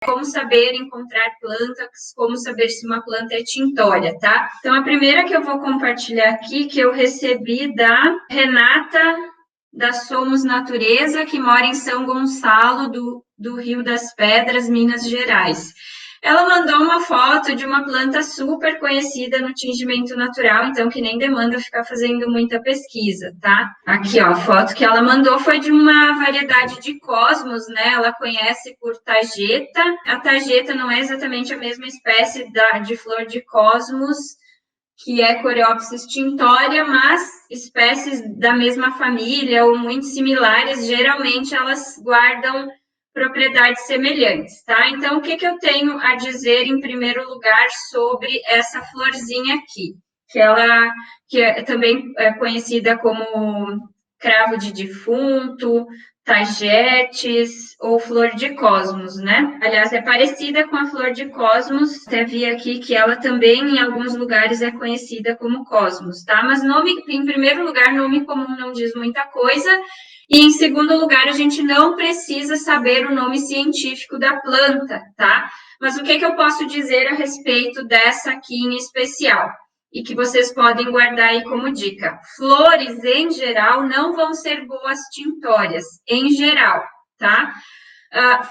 como saber encontrar plantas, como saber se uma planta é tintória, tá? Então, a primeira que eu vou compartilhar aqui, que eu recebi da Renata, da Somos Natureza, que mora em São Gonçalo do Rio das Pedras, Minas Gerais. Ela mandou uma foto de uma planta super conhecida no tingimento natural, então que nem demanda ficar fazendo muita pesquisa, tá? Aqui, ó, a foto que ela mandou foi de uma variedade de cosmos, né? Ela conhece por tageta. A tageta não é exatamente a mesma espécie de flor de cosmos, que é Coreopsis tintória, mas espécies da mesma família ou muito similares, geralmente elas guardam propriedades semelhantes, tá? Então, o que eu tenho a dizer em primeiro lugar sobre essa florzinha aqui? Que também é conhecida como cravo de defunto, tagetes ou flor de cosmos, né? Aliás, é parecida com a flor de cosmos, até vi aqui que ela também em alguns lugares é conhecida como cosmos, tá? Mas em primeiro lugar, nome comum não diz muita coisa, e em segundo lugar, a gente não precisa saber o nome científico da planta, tá? Mas o que eu posso dizer a respeito dessa aqui em especial? E que vocês podem guardar aí como dica. Flores, em geral, não vão ser boas tintórias, em geral, tá?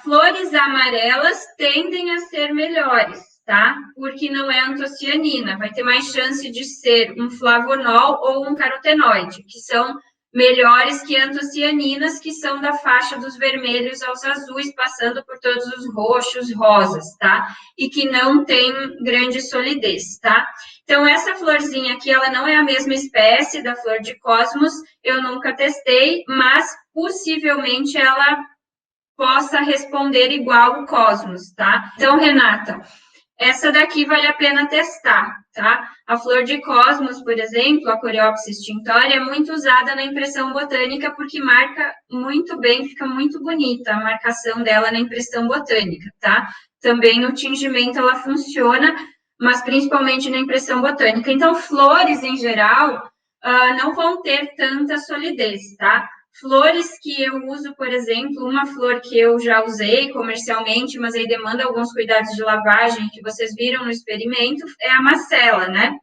Flores amarelas tendem a ser melhores, tá? Porque não é antocianina, vai ter mais chance de ser um flavonol ou um carotenoide, que são melhores que antocianinas, que são da faixa dos vermelhos aos azuis, passando por todos os roxos, rosas, tá? E que não tem grande solidez, tá? Então, essa florzinha aqui, ela não é a mesma espécie da flor de cosmos, eu nunca testei, mas possivelmente ela possa responder igual o cosmos, tá? Então, Renata, essa daqui vale a pena testar, tá? A flor de cosmos, por exemplo, a Coreopsis tintória, é muito usada na impressão botânica porque marca muito bem, fica muito bonita a marcação dela na impressão botânica, tá? Também no tingimento ela funciona, mas principalmente na impressão botânica. Então, flores, em geral, não vão ter tanta solidez, tá? Flores que eu uso, por exemplo, uma flor que eu já usei comercialmente, mas aí demanda alguns cuidados de lavagem, que vocês viram no experimento, é a macela, né?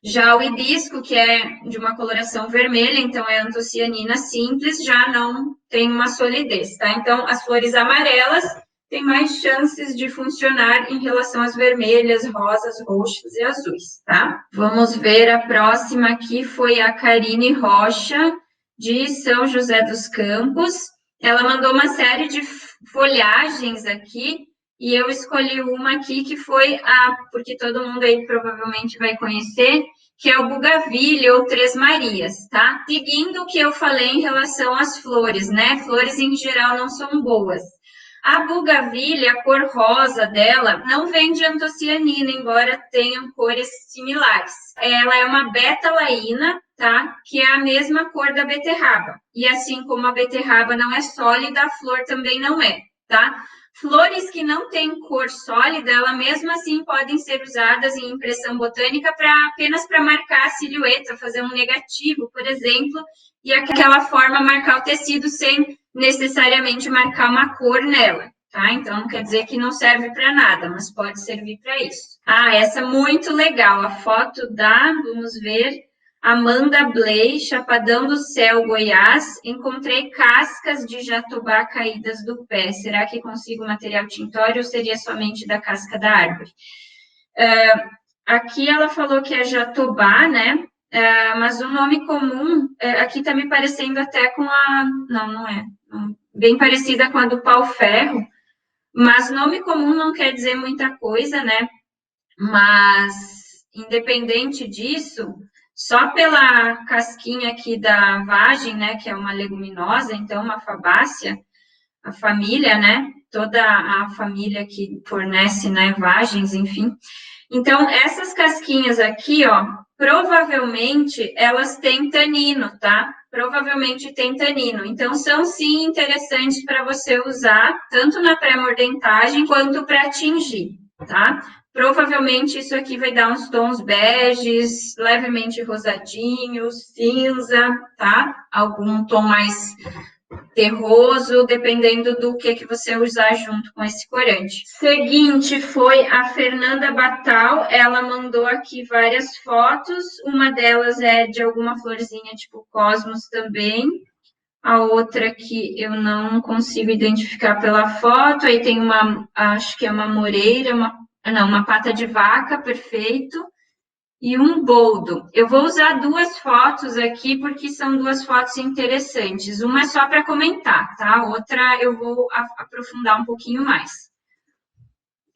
Já o hibisco, que é de uma coloração vermelha, então é antocianina simples, já não tem uma solidez, tá? Então, as flores amarelas têm mais chances de funcionar em relação às vermelhas, rosas, roxas e azuis, tá? Vamos ver a próxima aqui, foi a Karine Rocha, de São José dos Campos. Ela mandou uma série de folhagens aqui, e eu escolhi uma aqui que foi porque todo mundo aí provavelmente vai conhecer, que é o Bougainville ou Três Marias, tá? Seguindo o que eu falei em relação às flores, né? Flores em geral não são boas. A Bougainville, a cor rosa dela, não vem de antocianina, embora tenham cores similares. Ela é uma betalaína, tá? Que é a mesma cor da beterraba. E assim como a beterraba não é sólida, a flor também não é, tá? Flores que não têm cor sólida, ela mesmo assim podem ser usadas em impressão botânica apenas para marcar a silhueta, fazer um negativo, por exemplo, e aquela forma marcar o tecido sem necessariamente marcar uma cor nela, tá? Então, não quer dizer que não serve para nada, mas pode servir para isso. Essa é muito legal, a foto vamos ver, Amanda Blay, Chapadão do Céu, Goiás. Encontrei cascas de jatobá caídas do pé. Será que consigo material tintório ou seria somente da casca da árvore? Aqui ela falou que é jatobá, né? Mas o nome comum, aqui está me parecendo até com a... Não é. Bem parecida com a do pau-ferro. Mas nome comum não quer dizer muita coisa, né? Mas, independente disso... Só pela casquinha aqui da vagem, né, que é uma leguminosa, então uma fabácea, a família, né, toda a família que fornece, né, vagens, enfim. Então, essas casquinhas aqui, ó, provavelmente elas têm tanino, tá? Provavelmente tem tanino. Então, são sim interessantes para você usar, tanto na pré-mordentagem quanto para tingir, tá? Provavelmente isso aqui vai dar uns tons beges, levemente rosadinhos, cinza, tá? Algum tom mais terroso, dependendo do que você usar junto com esse corante. Seguinte foi a Fernanda Batal, ela mandou aqui várias fotos, uma delas é de alguma florzinha tipo cosmos também, a outra aqui eu não consigo identificar pela foto, aí tem uma, acho que é uma moreira, uma pata de vaca, perfeito, e um boldo. Eu vou usar duas fotos aqui, porque são duas fotos interessantes. Uma é só para comentar, tá? A outra eu vou aprofundar um pouquinho mais.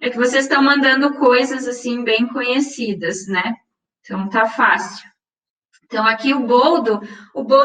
É que vocês estão mandando coisas, assim, bem conhecidas, né? Então, tá fácil. Então, aqui o boldo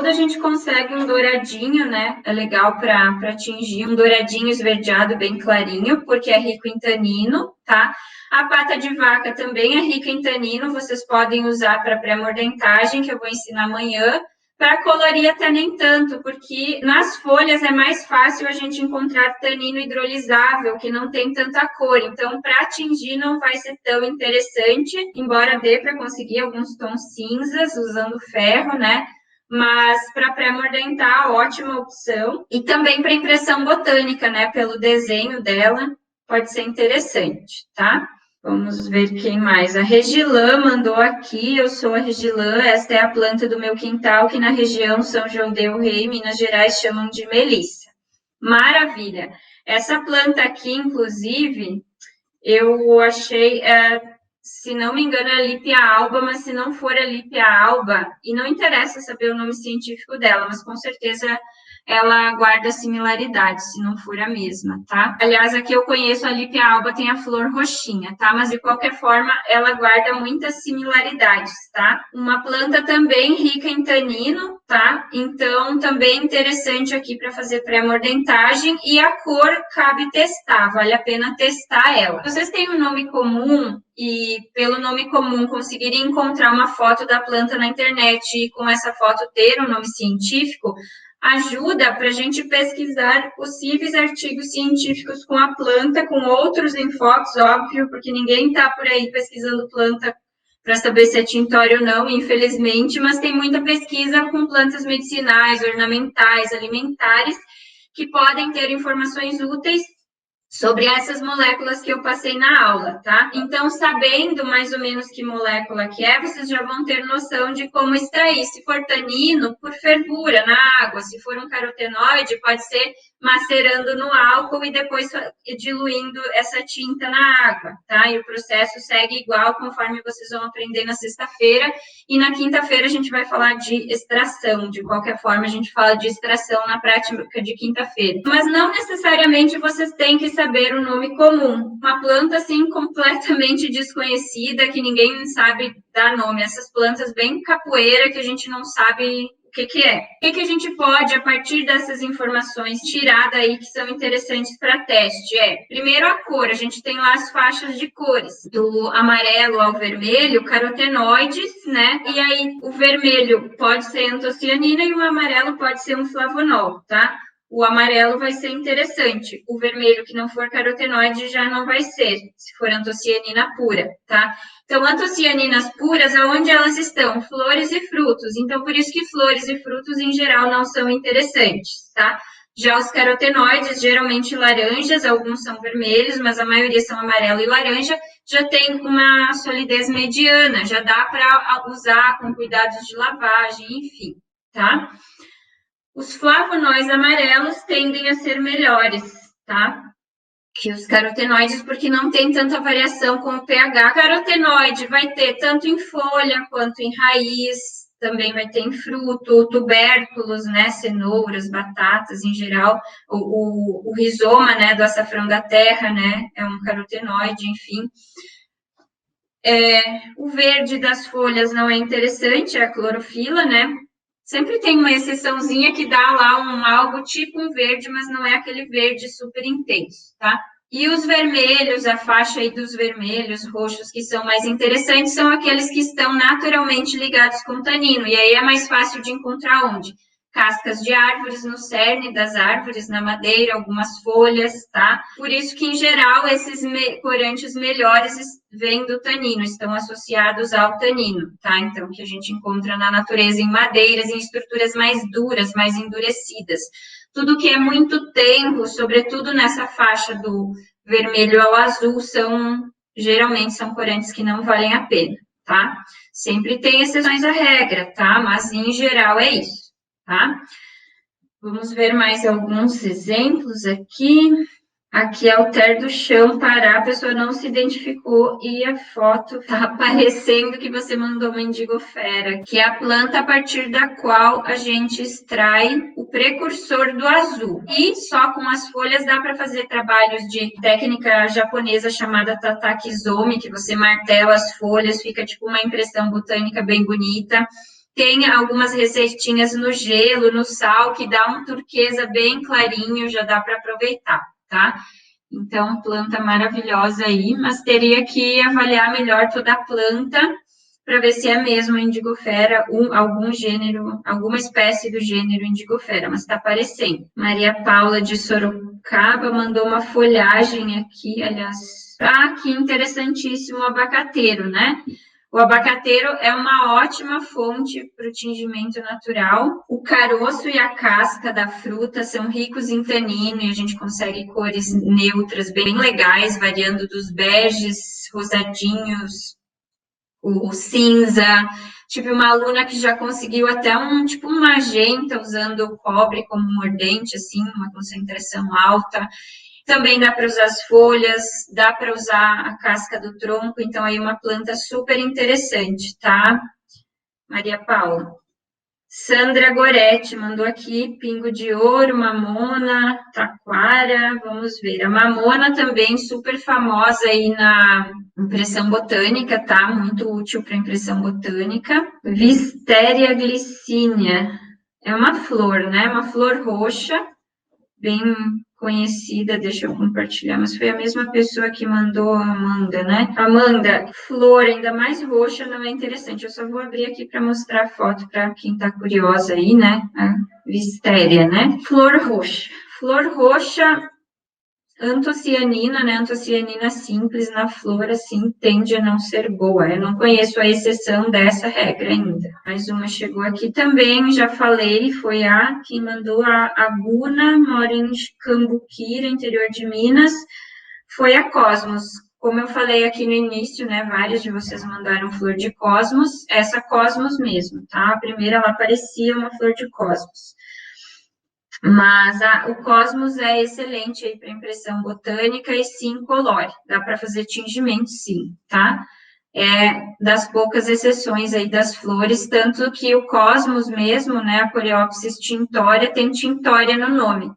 a gente consegue um douradinho, né? É legal para atingir um douradinho esverdeado bem clarinho, porque é rico em tanino, tá? A pata de vaca também é rica em tanino, vocês podem usar para pré-mordentagem, que eu vou ensinar amanhã. Para colorir até nem tanto, porque nas folhas é mais fácil a gente encontrar tanino hidrolisável, que não tem tanta cor. Então, para atingir não vai ser tão interessante, embora dê para conseguir alguns tons cinzas usando ferro, né? Mas para pré-mordentar, ótima opção. E também para impressão botânica, né? Pelo desenho dela, pode ser interessante, tá? Vamos ver quem mais. A Regilã mandou aqui, eu sou a Regilã, esta é a planta do meu quintal, que na região São João del Rei, Minas Gerais, chamam de melissa. Maravilha! Essa planta aqui, inclusive, eu achei, se não me engano, é a Lípia alba, mas se não for a Lípia alba, e não interessa saber o nome científico dela, mas com certeza ela guarda similaridades, se não for a mesma, tá? Aliás, aqui eu conheço a Lípia alba, tem a flor roxinha, tá? Mas de qualquer forma, ela guarda muitas similaridades, tá? Uma planta também rica em tanino, tá? Então, também interessante aqui para fazer pré-mordentagem, e a cor cabe testar, vale a pena testar ela. Vocês têm um nome comum e pelo nome comum conseguirem encontrar uma foto da planta na internet e com essa foto ter um nome científico, ajuda para a gente pesquisar possíveis artigos científicos com a planta, com outros enfoques, óbvio, porque ninguém está por aí pesquisando planta para saber se é tintório ou não, infelizmente, mas tem muita pesquisa com plantas medicinais, ornamentais, alimentares, que podem ter informações úteis sobre essas moléculas que eu passei na aula, tá? Então, sabendo mais ou menos que molécula que é, vocês já vão ter noção de como extrair. Se for tanino, por fervura na água. Se for um carotenoide, pode ser macerando no álcool e depois diluindo essa tinta na água, tá? E o processo segue igual conforme vocês vão aprender na sexta-feira. E na quinta-feira a gente vai falar de extração. De qualquer forma, a gente fala de extração na prática de quinta-feira. Mas não necessariamente vocês têm que saber o nome comum. Uma planta, assim, completamente desconhecida, que ninguém sabe dar nome. Essas plantas bem capoeira que a gente não sabe o que é. O que a gente pode, a partir dessas informações, tirar daí que são interessantes para teste? Primeiro, a cor. A gente tem lá as faixas de cores, do amarelo ao vermelho, carotenoides, né? E aí, o vermelho pode ser antocianina e o amarelo pode ser um flavonol, tá? O amarelo vai ser interessante. O vermelho, que não for carotenoide, já não vai ser, se for antocianina pura, tá? Então, antocianinas puras, aonde elas estão? Flores e frutos. Então, por isso que flores e frutos, em geral, não são interessantes, tá? Já os carotenoides, geralmente laranjas, alguns são vermelhos, mas a maioria são amarelo e laranja, já tem uma solidez mediana, já dá para usar com cuidados de lavagem, enfim, tá? Os flavonoides amarelos tendem a ser melhores, tá? Que os carotenoides, porque não tem tanta variação com o pH. Carotenoide vai ter tanto em folha quanto em raiz, também vai ter em fruto, tubérculos, né, cenouras, batatas em geral, o rizoma, né, do açafrão da terra, né, é um carotenoide, enfim. O verde das folhas não é interessante, é a clorofila, né, sempre tem uma exceçãozinha que dá lá algo tipo um verde, mas não é aquele verde super intenso, tá? E os vermelhos, a faixa aí dos vermelhos, roxos, que são mais interessantes, são aqueles que estão naturalmente ligados com tanino. E aí é mais fácil de encontrar onde? Cascas de árvores, no cerne das árvores, na madeira, algumas folhas, tá? Por isso que, em geral, esses corantes melhores vêm do tanino, estão associados ao tanino, tá? Então, que a gente encontra na natureza em madeiras, em estruturas mais duras, mais endurecidas. Tudo que é muito tenro, sobretudo nessa faixa do vermelho ao azul, geralmente são corantes que não valem a pena, tá? Sempre tem exceções à regra, tá? Mas em geral é isso, tá? Vamos ver mais alguns exemplos aqui. Aqui é o ter do chão parar, a pessoa não se identificou e a foto tá aparecendo que você mandou uma indigofera, que é a planta a partir da qual a gente extrai o precursor do azul. E só com as folhas dá para fazer trabalhos de técnica japonesa chamada tatakizome, que você martela as folhas, fica tipo uma impressão botânica bem bonita. Tem algumas receitinhas no gelo, no sal, que dá um turquesa bem clarinho, já dá para aproveitar. Tá? Então, planta maravilhosa aí, mas teria que avaliar melhor toda a planta para ver se é mesmo indigofera, algum gênero, alguma espécie do gênero indigofera, mas está aparecendo. Maria Paula de Sorocaba mandou uma folhagem aqui, aliás. Ah, que interessantíssimo o abacateiro, né? O abacateiro é uma ótima fonte para o tingimento natural. O caroço e a casca da fruta são ricos em tanino e a gente consegue cores neutras bem legais, variando dos beges, rosadinhos, o cinza. Tive uma aluna que já conseguiu até um magenta usando o cobre como mordente, assim, uma concentração alta. Também dá para usar as folhas, dá para usar a casca do tronco, então aí uma planta super interessante, tá? Maria Paula. Sandra Goretti mandou aqui pingo de ouro, mamona, taquara, vamos ver. A mamona também super famosa aí na impressão botânica, tá? Muito útil para impressão botânica. Wisteria glicínia. É uma flor, né? Uma flor roxa, bem conhecida, deixa eu compartilhar, mas foi a mesma pessoa que mandou a Amanda, né? Amanda, flor ainda mais roxa não é interessante, eu só vou abrir aqui para mostrar a foto para quem está curiosa aí, né? A Wisteria, né? Flor roxa, antocianina, né? Antocianina simples na flor, assim, tende a não ser boa. Eu não conheço a exceção dessa regra ainda. Mais uma chegou aqui também, já falei, foi a que mandou a Guna, mora em Cambuquira, interior de Minas, foi a Cosmos. Como eu falei aqui no início, né, vários de vocês mandaram flor de Cosmos, essa Cosmos mesmo, tá? A primeira, ela parecia uma flor de Cosmos. Mas o Cosmos é excelente aí para impressão botânica e sim incolore. Dá para fazer tingimento, sim, tá? É das poucas exceções aí das flores, tanto que o Cosmos mesmo, né, a Coreopsis tintória, tem tintória no nome.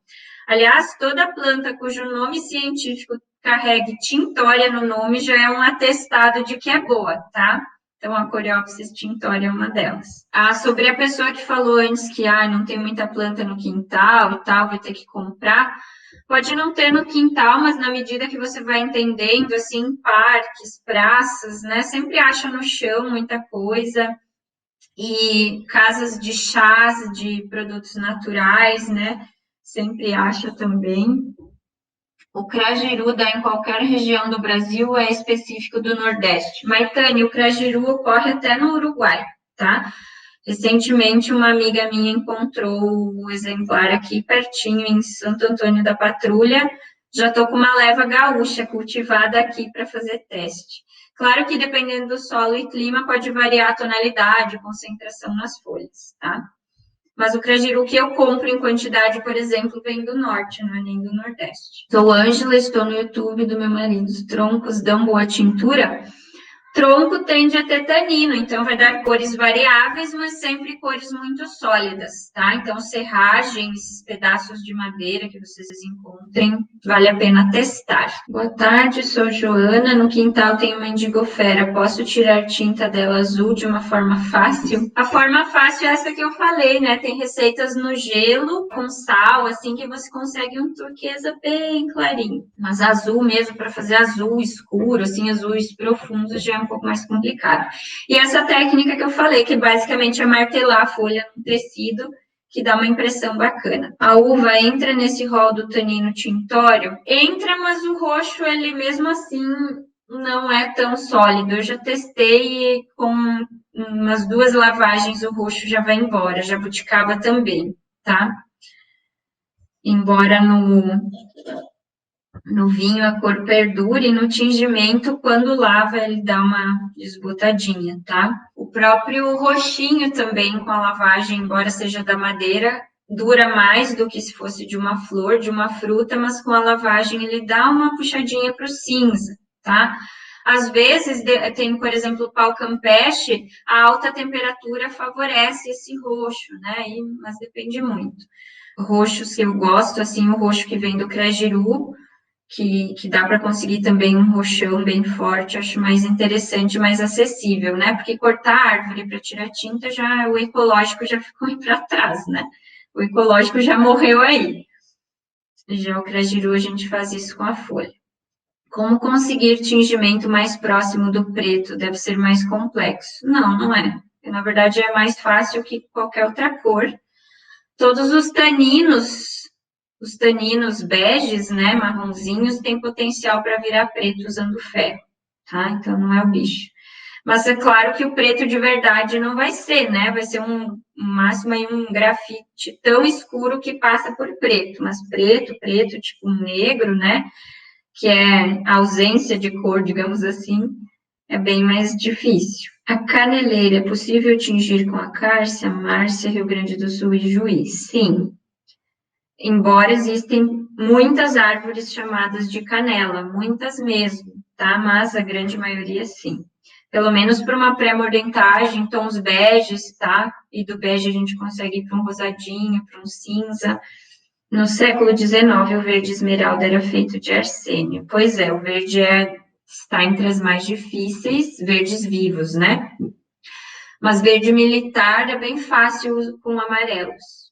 Aliás, toda planta cujo nome científico carregue tintória no nome já é um atestado de que é boa, tá? Então, a Coreopsis tintória é uma delas. Sobre a pessoa que falou antes que não tem muita planta no quintal e tal, vai ter que comprar. Pode não ter no quintal, mas na medida que você vai entendendo, assim, parques, praças, né? Sempre acha no chão muita coisa. E casas de chás, de produtos naturais, né? Sempre acha também. O crajiru dá em qualquer região do Brasil, é específico do Nordeste. Maitane, o crajiru ocorre até no Uruguai, tá? Recentemente, uma amiga minha encontrou o exemplar aqui pertinho, em Santo Antônio da Patrulha. Já estou com uma leva gaúcha cultivada aqui para fazer teste. Claro que, dependendo do solo e clima, pode variar a tonalidade, a concentração nas folhas, tá? Mas o crajiru que eu compro em quantidade, por exemplo, vem do norte, não é nem do nordeste. Sou Ângela, estou no YouTube do meu marido. Os troncos dão boa tintura? Tronco tende a ter tanino, então vai dar cores variáveis, mas sempre cores muito sólidas, tá? Então, serragens, pedaços de madeira que vocês encontrem, vale a pena testar. Boa tarde, sou Joana, no quintal tem uma indigofera, posso tirar tinta dela azul de uma forma fácil? A forma fácil é essa que eu falei, né? Tem receitas no gelo, com sal, assim, que você consegue um turquesa bem clarinho. Mas azul mesmo, para fazer azul escuro, assim, azuis profundos, já é um pouco mais complicado. E essa técnica que eu falei, que basicamente é martelar a folha no tecido, que dá uma impressão bacana. A uva entra nesse rol do tanino tintório? Entra, mas o roxo, ele mesmo assim, não é tão sólido. Eu já testei e com umas 2 lavagens o roxo já vai embora. Jabuticaba também, tá? embora no vinho a cor perdure, no tingimento, quando lava, ele dá uma desbotadinha, tá? O próprio roxinho também, com a lavagem, embora seja da madeira, dura mais do que se fosse de uma flor, de uma fruta, mas com a lavagem ele dá uma puxadinha para o cinza, tá? Às vezes, tem, por exemplo, o pau campeche, a alta temperatura favorece esse roxo, né? Mas depende muito. Roxos que eu gosto, assim, o roxo que vem do Crajiru, que dá para conseguir também um roxão bem forte, acho mais interessante, mais acessível, né? Porque cortar a árvore para tirar tinta, já o ecológico já ficou para trás, né? O ecológico já morreu aí. Já o Crajiru a gente faz isso com a folha. Como conseguir tingimento mais próximo do preto? Deve ser mais complexo. Não, não é. Na verdade, é mais fácil que qualquer outra cor. Todos os taninos beges, né, marronzinhos, têm potencial para virar preto usando ferro, tá? Então, não é o bicho. Mas é claro que o preto de verdade não vai ser, né? Vai ser um máximo aí um grafite tão escuro que passa por preto. Mas preto, tipo um negro, né? Que é a ausência de cor, digamos assim, é bem mais difícil. A caneleira, é possível tingir com a Cárcia, Márcia, Rio Grande do Sul e Juiz? Sim. Embora existem muitas árvores chamadas de canela, muitas mesmo, tá? Mas a grande maioria sim. Pelo menos para uma pré-mordentagem, tons beges, tá? E do bege a gente consegue ir para um rosadinho, para um cinza. No século XIX, o verde esmeralda era feito de arsênio. Pois é, o verde está entre as mais difíceis, verdes vivos, né? Mas verde militar é bem fácil com amarelos.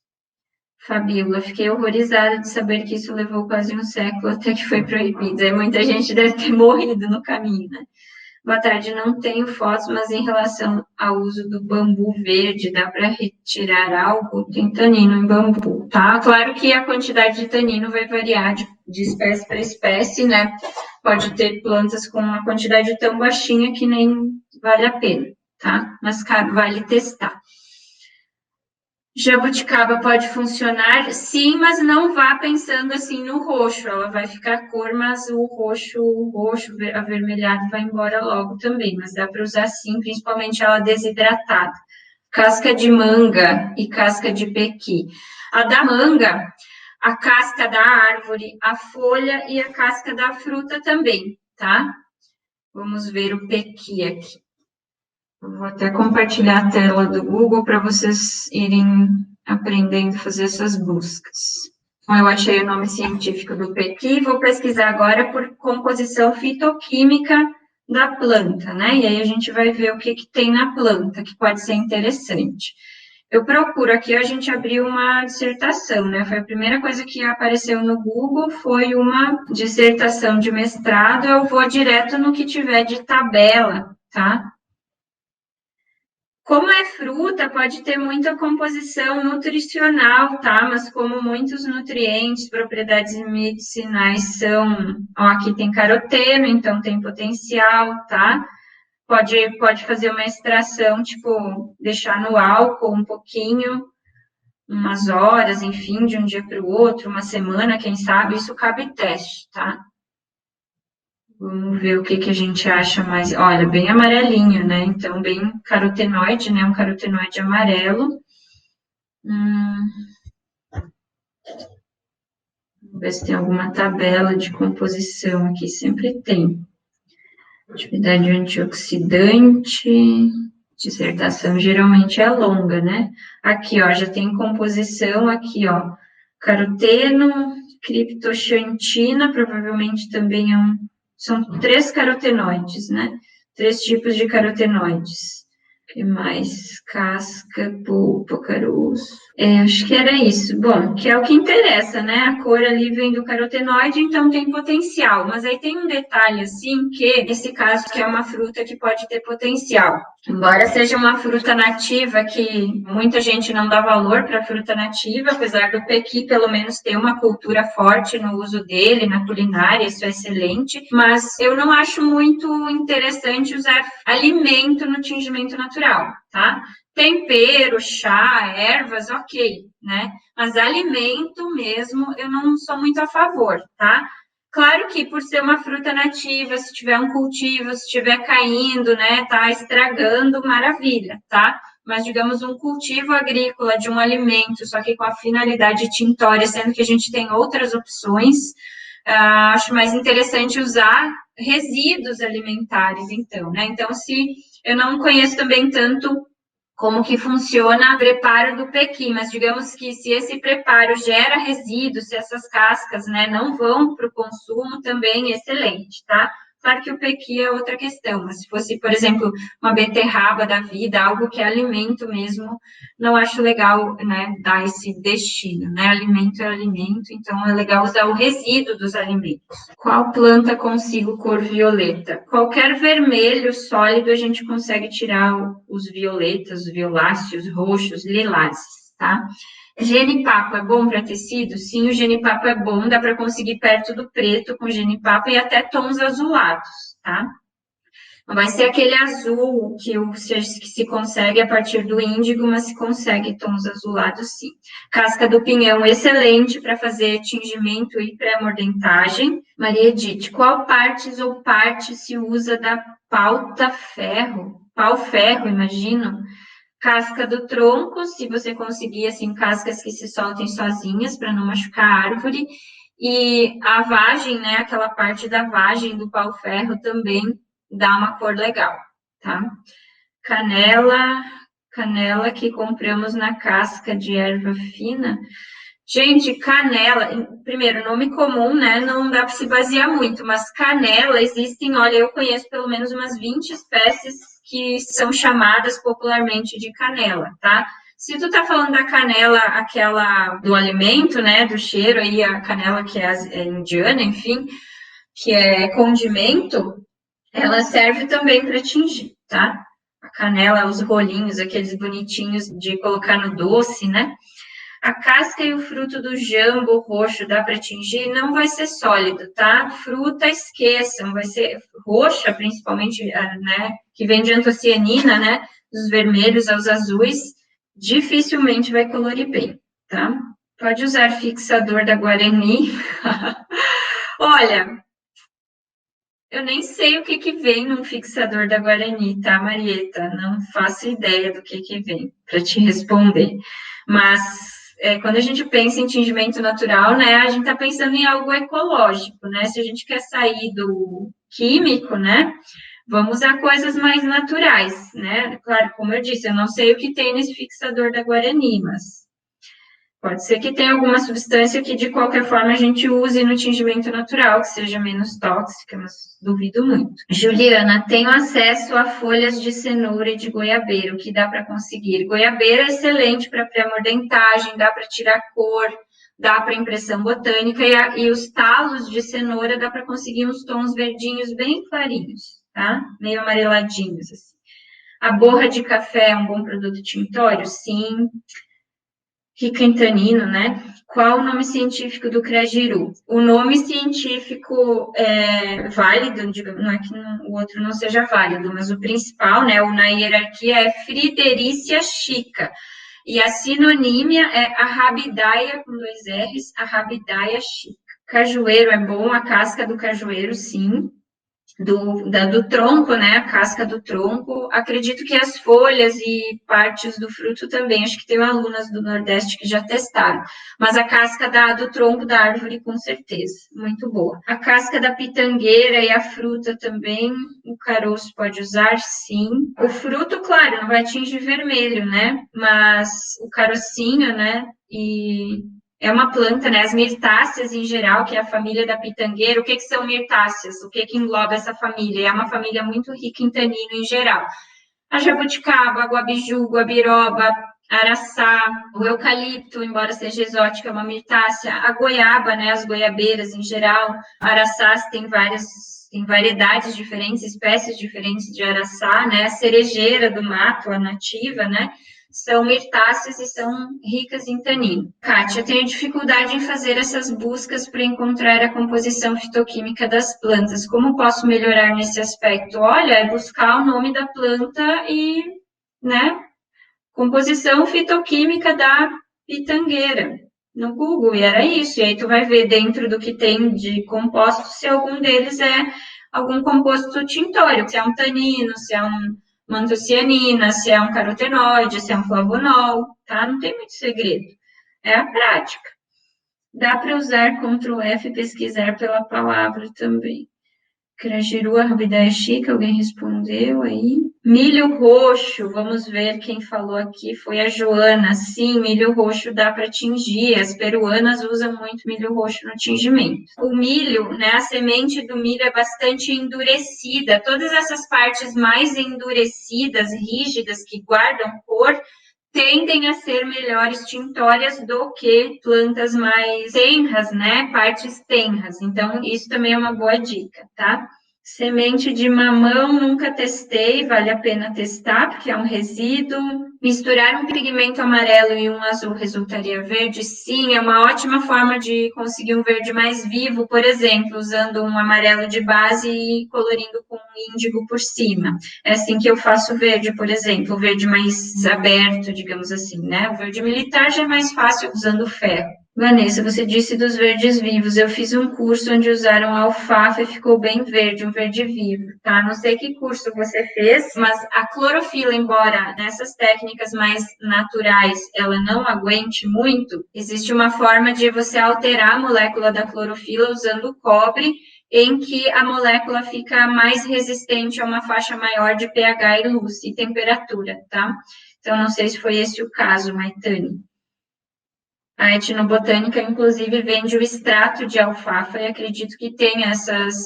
Fabíola, fiquei horrorizada de saber que isso levou quase um século até que foi proibido. Aí muita gente deve ter morrido no caminho, né? Boa tarde, não tenho fotos, mas em relação ao uso do bambu verde, dá para retirar algo? Tem tanino em bambu, tá? Claro que a quantidade de tanino vai variar de espécie para espécie, né? Pode ter plantas com uma quantidade tão baixinha que nem vale a pena, tá? Mas vale testar. Jabuticaba pode funcionar, sim, mas não vá pensando assim no roxo. Ela vai ficar cor, mas o roxo avermelhado vai embora logo também. Mas dá para usar sim, principalmente ela desidratada. Casca de manga e casca de pequi. A da manga, a casca da árvore, a folha e a casca da fruta também, tá? Vamos ver o pequi aqui. Vou até compartilhar a tela do Google para vocês irem aprendendo a fazer essas buscas. Então, eu achei o nome científico do pequi, vou pesquisar agora por composição fitoquímica da planta, né? E aí a gente vai ver o que tem na planta, que pode ser interessante. Eu procuro aqui, a gente abriu uma dissertação, né? Foi a primeira coisa que apareceu no Google, foi uma dissertação de mestrado, eu vou direto no que tiver de tabela, tá? Como é fruta, pode ter muita composição nutricional, tá? Mas como muitos nutrientes, propriedades medicinais são... Ó, aqui tem caroteno, então tem potencial, tá? Pode fazer uma extração, tipo, deixar no álcool um pouquinho, umas horas, enfim, de um dia para o outro, uma semana, quem sabe, isso cabe teste, tá? Vamos ver o que a gente acha mais. Olha, bem amarelinho, né? Então, bem carotenoide, né? Um carotenoide amarelo. Vamos ver se tem alguma tabela de composição aqui. Sempre tem. Atividade antioxidante. Dissertação geralmente é longa, né? Aqui, ó, já tem composição aqui, ó. Caroteno, criptoxantina, provavelmente também são 3 carotenoides, né? 3 tipos de carotenoides. O que mais? Casca, polpa, caroço. Acho que era isso. Bom, que é o que interessa, né? A cor ali vem do carotenoide, então tem potencial. Mas aí tem um detalhe, assim, que nesse caso que é uma fruta que pode ter potencial. Embora seja uma fruta nativa que muita gente não dá valor para a fruta nativa, apesar do pequi pelo menos ter uma cultura forte no uso dele, na culinária, isso é excelente, mas eu não acho muito interessante usar alimento no tingimento natural, tá? Tempero, chá, ervas, ok, né? Mas alimento mesmo, eu não sou muito a favor, tá? Claro que por ser uma fruta nativa, se tiver um cultivo, se estiver caindo, né, tá estragando, maravilha, tá? Mas digamos um cultivo agrícola de um alimento, só que com a finalidade tintória, sendo que a gente tem outras opções, acho mais interessante usar resíduos alimentares, então, né? Então, se eu não conheço também tanto como que funciona o preparo do pequi, mas digamos que se esse preparo gera resíduos, se essas cascas, né, não vão para o consumo, também é excelente, tá? Claro que o pequi é outra questão, mas se fosse, por exemplo, uma beterraba da vida, algo que é alimento mesmo, não acho legal, né, dar esse destino, né? Alimento é alimento, então é legal usar o resíduo dos alimentos. Qual planta consigo cor violeta? Qualquer vermelho sólido a gente consegue tirar os violetas, os violáceos, roxos, lilazes, tá? Genipapo é bom para tecido? Sim, o genipapo é bom, dá para conseguir perto do preto com genipapo e até tons azulados, tá? Não vai ser aquele azul que se consegue a partir do índigo, mas se consegue tons azulados, sim. Casca do pinhão, excelente para fazer tingimento e pré-mordentagem. Maria Edith, qual partes ou parte se usa da pauta-ferro? Pau-ferro, imagino. Casca do tronco, se você conseguir, assim, cascas que se soltem sozinhas para não machucar a árvore. E a vagem, né, aquela parte da vagem do pau-ferro também dá uma cor legal, tá? Canela que compramos na casca de erva fina. Gente, canela, primeiro, nome comum, né? Não dá para se basear muito, mas canela existem, olha, eu conheço pelo menos umas 20 espécies que são chamadas popularmente de canela, tá? Se tu tá falando da canela, aquela do alimento, né? Do cheiro aí, a canela que é indiana, enfim, que é condimento, ela serve também para tingir, tá? A canela, os rolinhos, aqueles bonitinhos de colocar no doce, né? A casca e o fruto do jambo roxo dá para tingir? Não vai ser sólido, tá? Fruta, esqueçam, vai ser roxa, principalmente, né? Que vem de antocianina, né? Dos vermelhos aos azuis, dificilmente vai colorir bem, tá? Pode usar fixador da Guarani. Olha, eu nem sei o que vem num fixador da Guarani, tá, Marieta? Não faço ideia do que vem para te responder. Mas quando a gente pensa em tingimento natural, né, a gente está pensando em algo ecológico, né? Se a gente quer sair do químico, né, vamos usar coisas mais naturais, né? Claro, como eu disse, eu não sei o que tem nesse fixador da Guarani, mas pode ser que tenha alguma substância que, de qualquer forma, a gente use no tingimento natural, que seja menos tóxica, mas duvido muito. Juliana, tenho acesso a folhas de cenoura e de goiabeira, o que dá para conseguir? Goiabeira é excelente para pré-mordentagem, dá para tirar cor, dá para impressão botânica, e os talos de cenoura dá para conseguir uns tons verdinhos bem clarinhos, tá? Meio amareladinhos, assim. A borra de café é um bom produto tintório? Sim. Rica em tanino, né? Qual o nome científico do crajiru? O nome científico é válido, digamos, não é que o outro não seja válido, mas o principal, né, na hierarquia é Fridericia chica. E a sinonímia é Arrabidaia, com 2 R's, Arrabidaia chica. Cajueiro é bom, a casca do cajueiro, sim. Do tronco, né? A casca do tronco. Acredito que as folhas e partes do fruto também. Acho que tem alunas do Nordeste que já testaram. Mas a casca do tronco da árvore, com certeza. Muito boa. A casca da pitangueira e a fruta também. O caroço pode usar, sim. O fruto, claro, não vai atingir vermelho, né? Mas o carocinho, né? E é uma planta, né? As mirtáceas em geral, que é a família da pitangueira. O que são mirtáceas? O que engloba essa família? É uma família muito rica em tanino em geral. A jabuticaba, a guabiju, guabiroba, araçá, o eucalipto, embora seja exótica, é uma mirtácea. A goiaba, né? As goiabeiras em geral. Araçás tem várias tem variedades diferentes, espécies diferentes de araçá, né? A cerejeira do mato, a nativa, né? São mirtáceas e são ricas em tanino. Kátia, eu tenho dificuldade em fazer essas buscas para encontrar a composição fitoquímica das plantas. Como posso melhorar nesse aspecto? Olha, é buscar o nome da planta e, né? Composição fitoquímica da pitangueira no Google, e era isso. E aí tu vai ver dentro do que tem de compostos se algum deles é algum composto tintório, se é um tanino, se é uma antocianina, se é um carotenoide, se é um flavonol, tá? Não tem muito segredo. É a prática. Dá para usar Ctrl F e pesquisar pela palavra também. Crajiru, Arrubidaia Chica, alguém respondeu aí. Milho roxo, vamos ver quem falou aqui, foi a Joana. Sim, milho roxo dá para tingir, as peruanas usam muito milho roxo no tingimento. O milho, né, a semente do milho é bastante endurecida, todas essas partes mais endurecidas, rígidas, que guardam cor, tendem a ser melhores tintórias do que plantas mais tenras, né? Partes tenras. Então, isso também é uma boa dica, tá? Semente de mamão, nunca testei, vale a pena testar, porque é um resíduo. Misturar um pigmento amarelo e um azul resultaria verde? Sim, é uma ótima forma de conseguir um verde mais vivo, por exemplo, usando um amarelo de base e colorindo com um índigo por cima. É assim que eu faço verde, por exemplo, o verde mais aberto, digamos assim, né? O verde militar já é mais fácil usando ferro. Vanessa, você disse dos verdes vivos. Eu fiz um curso onde usaram alfafa e ficou bem verde, um verde vivo, tá? Não sei que curso você fez, mas a clorofila, embora nessas técnicas mais naturais ela não aguente muito, existe uma forma de você alterar a molécula da clorofila usando cobre, em que a molécula fica mais resistente a uma faixa maior de pH e luz e temperatura, tá? Então, não sei se foi esse o caso, Maitane. A etnobotânica, inclusive, vende o extrato de alfafa e acredito que tem essas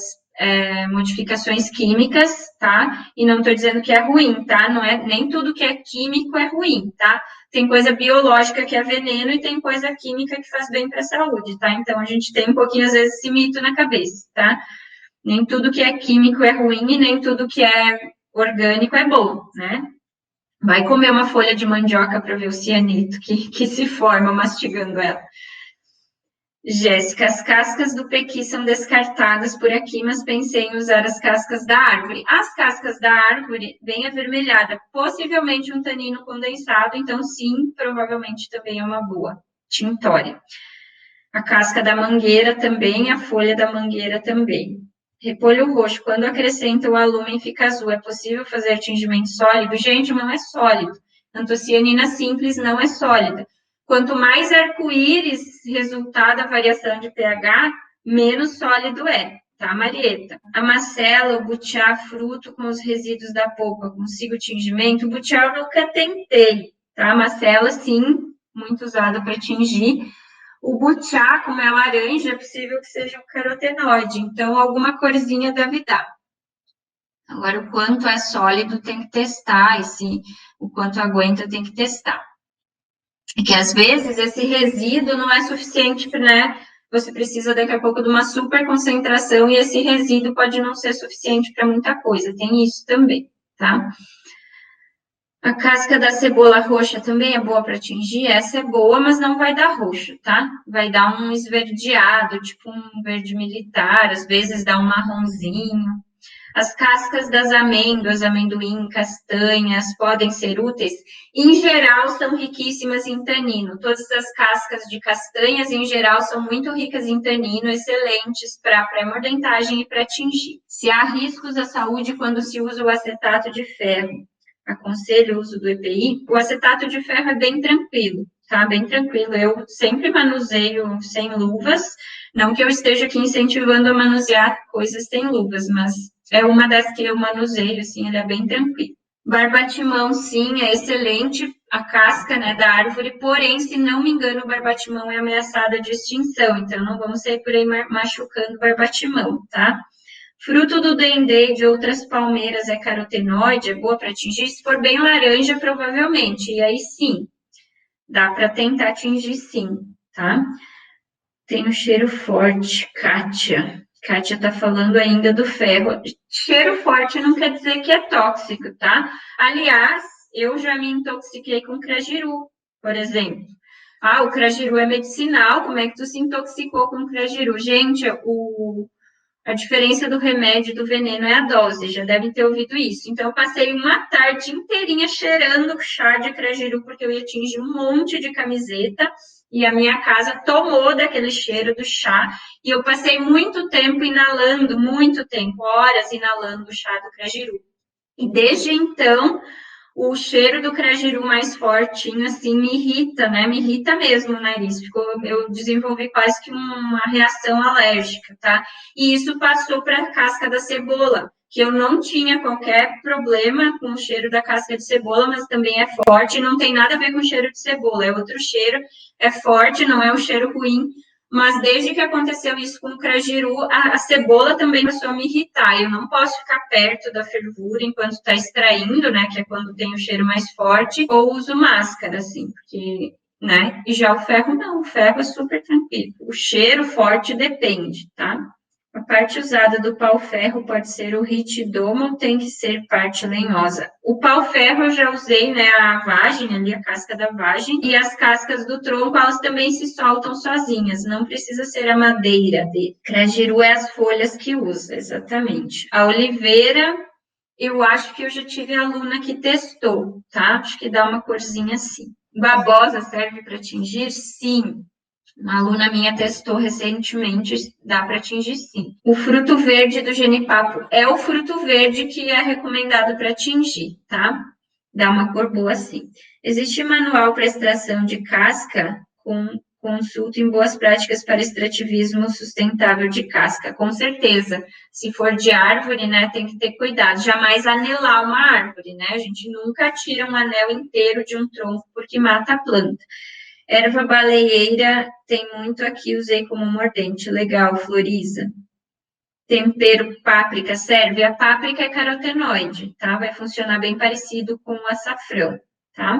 modificações químicas, tá? E não estou dizendo que é ruim, tá? Não é, nem tudo que é químico é ruim, tá? Tem coisa biológica que é veneno e tem coisa química que faz bem para a saúde, tá? Então, a gente tem um pouquinho, às vezes, esse mito na cabeça, tá? Nem tudo que é químico é ruim e nem tudo que é orgânico é bom, né? Vai comer uma folha de mandioca para ver o cianeto que se forma mastigando ela. Jéssica, as cascas do pequi são descartadas por aqui, mas pensei em usar as cascas da árvore. As cascas da árvore, bem avermelhada, possivelmente um tanino condensado, então sim, provavelmente também é uma boa tintória. A casca da mangueira também, a folha da mangueira também. Repolho roxo, quando acrescenta o alúmen fica azul. É possível fazer tingimento sólido? Gente, não é sólido. Antocianina simples não é sólida. Quanto mais arco-íris resultar da variação de pH, menos sólido é, tá, Marieta? A macela, o butiá, fruto com os resíduos da polpa, consigo tingimento? O butiá eu nunca tentei, tá? A macela, sim, muito usada para tingir. O butiá, como é laranja, é possível que seja um carotenoide, então alguma corzinha deve dar. Agora, o quanto é sólido tem que testar, o quanto aguenta tem que testar. É que às vezes esse resíduo não é suficiente, né? Você precisa daqui a pouco de uma super concentração e esse resíduo pode não ser suficiente para muita coisa, tem isso também, tá? A casca da cebola roxa também é boa para tingir? Essa é boa, mas não vai dar roxo, tá? Vai dar um esverdeado, tipo um verde militar, às vezes dá um marronzinho. As cascas das amêndoas, amendoim, castanhas, podem ser úteis? Em geral, são riquíssimas em tanino. Todas as cascas de castanhas, em geral, são muito ricas em tanino, excelentes para pré-mordentagem e para tingir. Se há riscos à saúde quando se usa o acetato de ferro, aconselho o uso do EPI, o acetato de ferro é bem tranquilo, tá? Bem tranquilo. Eu sempre manuseio sem luvas, não que eu esteja aqui incentivando a manusear coisas sem luvas, mas é uma das que eu manuseio, assim, ele é bem tranquilo. Barbatimão, sim, é excelente a casca, né, da árvore, porém, se não me engano, o barbatimão é ameaçada de extinção, então não vamos sair por aí machucando o barbatimão, tá? Fruto do dendê e de outras palmeiras é carotenoide, é boa para atingir? Se for bem laranja, provavelmente. E aí sim, dá para tentar atingir sim, tá? Tem um cheiro forte, Kátia. Kátia está falando ainda do ferro. Cheiro forte não quer dizer que é tóxico, tá? Aliás, eu já me intoxiquei com crajiru, por exemplo. Ah, o crajiru é medicinal, como é que tu se intoxicou com o crajiru? Gente, a diferença do remédio e do veneno é a dose, já devem ter ouvido isso. Então, eu passei uma tarde inteirinha cheirando chá de crajiru, porque eu ia atingir um monte de camiseta, e a minha casa tomou daquele cheiro do chá, e eu passei muito tempo inalando, muito tempo, horas inalando o chá do crajiru. E desde então, o cheiro do crajiru mais fortinho, assim, me irrita, né? Me irrita mesmo o nariz. Eu desenvolvi quase que uma reação alérgica, tá? E isso passou para a casca da cebola, que eu não tinha qualquer problema com o cheiro da casca de cebola, mas também é forte, não tem nada a ver com o cheiro de cebola, é outro cheiro, é forte, não é um cheiro ruim, mas desde que aconteceu isso com o crajiru, a cebola também começou a me irritar. Eu não posso ficar perto da fervura enquanto está extraindo, né? Que é quando tem o cheiro mais forte, ou uso máscara, assim, porque, né? E já o ferro não, o ferro é super tranquilo. O cheiro forte depende, tá? A parte usada do pau-ferro pode ser o ritidoma ou tem que ser parte lenhosa. O pau-ferro eu já usei, né, a vagem ali, a casca da vagem, e as cascas do tronco, elas também se soltam sozinhas, não precisa ser a madeira dele. Crajiru é as folhas que usa, exatamente. A oliveira, eu acho que eu já tive aluna que testou, tá? Acho que dá uma corzinha assim. Babosa serve para tingir? Sim. Uma aluna minha testou recentemente, dá para atingir sim. O fruto verde do genipapo é o fruto verde que é recomendado para atingir, tá? Dá uma cor boa assim. Existe manual para extração de casca com consulta em boas práticas para extrativismo sustentável de casca, com certeza. Se for de árvore, né, tem que ter cuidado. Jamais anelar uma árvore, né? A gente nunca tira um anel inteiro de um tronco porque mata a planta. Erva baleeira tem muito aqui, usei como mordente. Legal, Floriza. Tempero páprica serve? A páprica é carotenoide, tá? Vai funcionar bem parecido com o açafrão, tá?